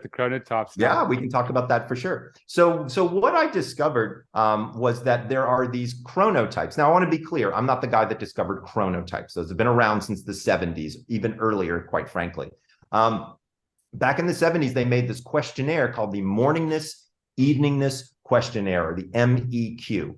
the chronotype stuff. Yeah, we can talk about that for sure. So what I discovered was that there are these chronotypes. Now, I want to be clear. I'm not the guy that discovered chronotypes. Those have been around since the 70s, even earlier, quite frankly. Back in the 70s, they made this questionnaire called the Morningness, Eveningness Questionnaire, or the MEQ.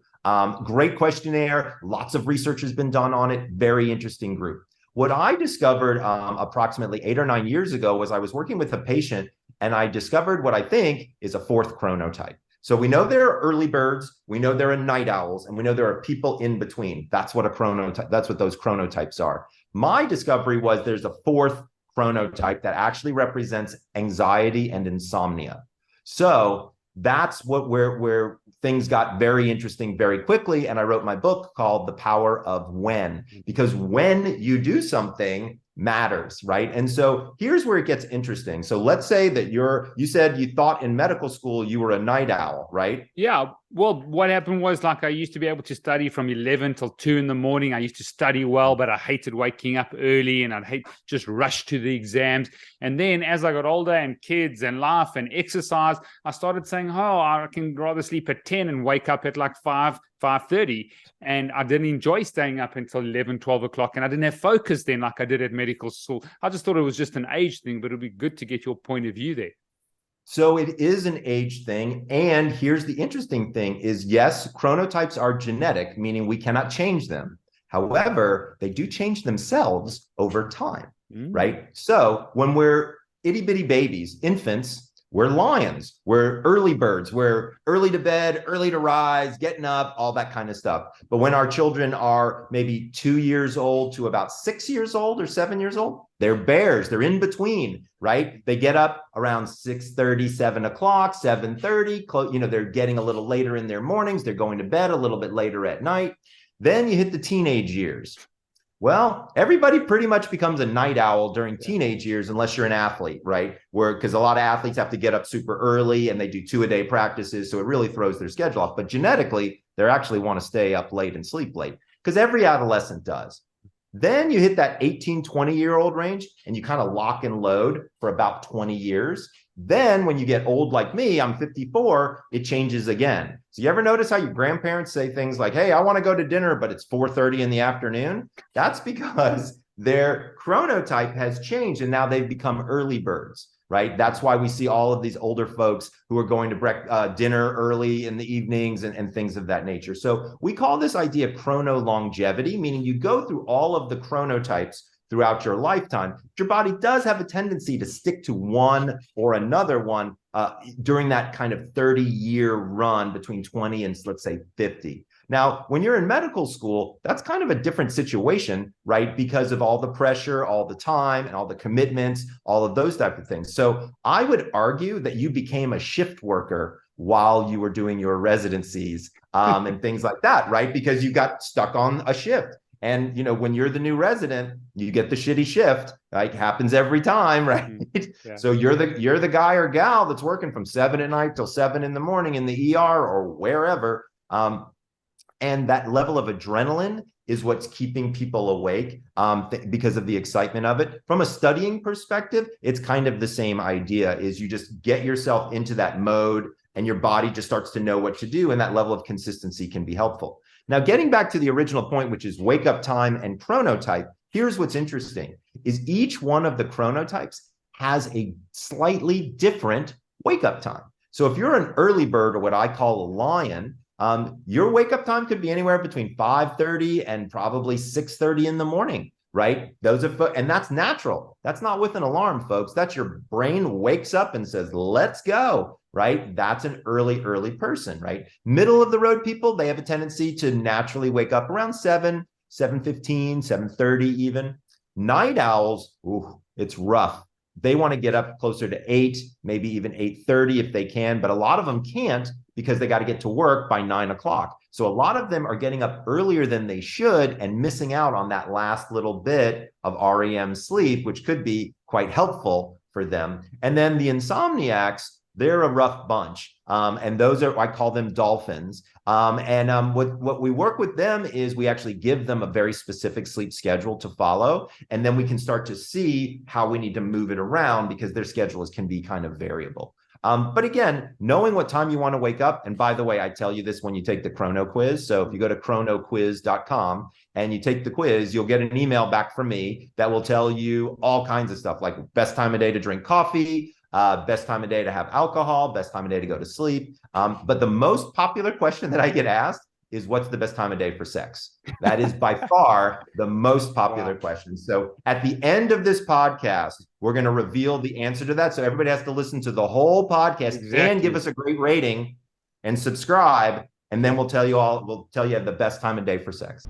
Great questionnaire. Lots of research has been done on it. Very interesting group. What I discovered approximately 8 or 9 years ago was I was working with a patient, and I discovered what I think is a fourth chronotype. So we know there are early birds, we know there are night owls, and we know there are people in between. That's what a chronotype, that's what those chronotypes are. My discovery was there's a fourth chronotype that actually represents anxiety and insomnia. So that's where things got very interesting very quickly. And I wrote my book called The Power of When, because when you do something matters, right? And so here's where it gets interesting. So let's say that you said you thought in medical school you were a night owl, right? Yeah. Well, what happened was, like, I used to be able to study from 11 till 2 in the morning. I used to study well, but I hated waking up early, and I'd hate just rush to the exams. And then as I got older and kids and life and exercise, I started saying, oh, I can rather sleep at 10 and wake up at like 5:30. And I didn't enjoy staying up until 11, 12 o'clock. And I didn't have focus then like I did at medical school. I just thought it was just an age thing, but it'd be good to get your point of view there. So it is an age thing. And here's the interesting thing is, yes, chronotypes are genetic, meaning we cannot change them. However, they do change themselves over time, right? So when we're itty bitty babies, infants, we're lions, we're early birds, we're early to bed, early to rise, getting up, all that kind of stuff. But when our children are maybe 2 years old to about 6 years old or 7 years old, they're bears, they're in between, right? They get up around 6:30, 7 o'clock, 7:30, they're getting a little later in their mornings, they're going to bed a little bit later at night. Then you hit the teenage years. Well, everybody pretty much becomes a night owl during teenage years, unless you're an athlete, right? Because a lot of athletes have to get up super early and they do 2-a-day practices. So it really throws their schedule off. But genetically, they actually want to stay up late and sleep late, because every adolescent does. Then you hit that 18, 20-year-old range and you kind of lock and load for about 20 years. Then when you get old like me, I'm 54, it changes again. So you ever notice how your grandparents say things like, hey, I want to go to dinner, but it's 4:30 in the afternoon? That's because their chronotype has changed and now they've become early birds, right? That's why we see all of these older folks who are going to dinner early in the evenings and things of that nature. So we call this idea chrono longevity, meaning you go through all of the chronotypes throughout your lifetime. Your body does have a tendency to stick to one or another one during that kind of 30-year run between 20 and let's say 50. Now, when you're in medical school, that's kind of a different situation, right? Because of all the pressure, all the time, and all the commitments, all of those type of things. So I would argue that you became a shift worker while you were doing your residencies and things like that, right? Because you got stuck on a shift. And, when you're the new resident, you get the shitty shift, like happens every time, right? Yeah. So you're the guy or gal that's working from 7 at night till 7 in the morning in the ER or wherever. And that level of adrenaline is what's keeping people awake because of the excitement of it. From a studying perspective, it's kind of the same idea, is you just get yourself into that mode and your body just starts to know what to do. And that level of consistency can be helpful. Now, getting back to the original point, which is wake up time and chronotype, here's what's interesting, is each one of the chronotypes has a slightly different wake up time. So if you're an early bird, or what I call a lion, your wake up time could be anywhere between 5:30 and probably 6:30 in the morning, right? And that's natural. That's not with an alarm, folks. That's your brain wakes up and says, let's go. Right? That's an early person, right? Middle of the road people, they have a tendency to naturally wake up around 7, 7:15, 7:30 even. Night owls, it's rough. They want to get up closer to 8, maybe even 8:30 if they can, but a lot of them can't because they got to get to work by 9 o'clock. So a lot of them are getting up earlier than they should and missing out on that last little bit of REM sleep, which could be quite helpful for them. And then the insomniacs, they're a rough bunch. And those are, I call them dolphins. What we work with them is we actually give them a very specific sleep schedule to follow. And then we can start to see how we need to move it around because their schedules can be kind of variable. But again, knowing what time you want to wake up, and by the way, I tell you this when you take the chrono quiz. So if you go to chronoquiz.com and you take the quiz, you'll get an email back from me that will tell you all kinds of stuff like best time of day to drink coffee, best time of day to have alcohol, best time of day to go to sleep. But the most popular question that I get asked is what's the best time of day for sex? That is by far the most popular question. So at the end of this podcast, we're going to reveal the answer to that. So everybody has to listen to the whole podcast and give us a great rating and subscribe. And then we'll tell you the best time of day for sex.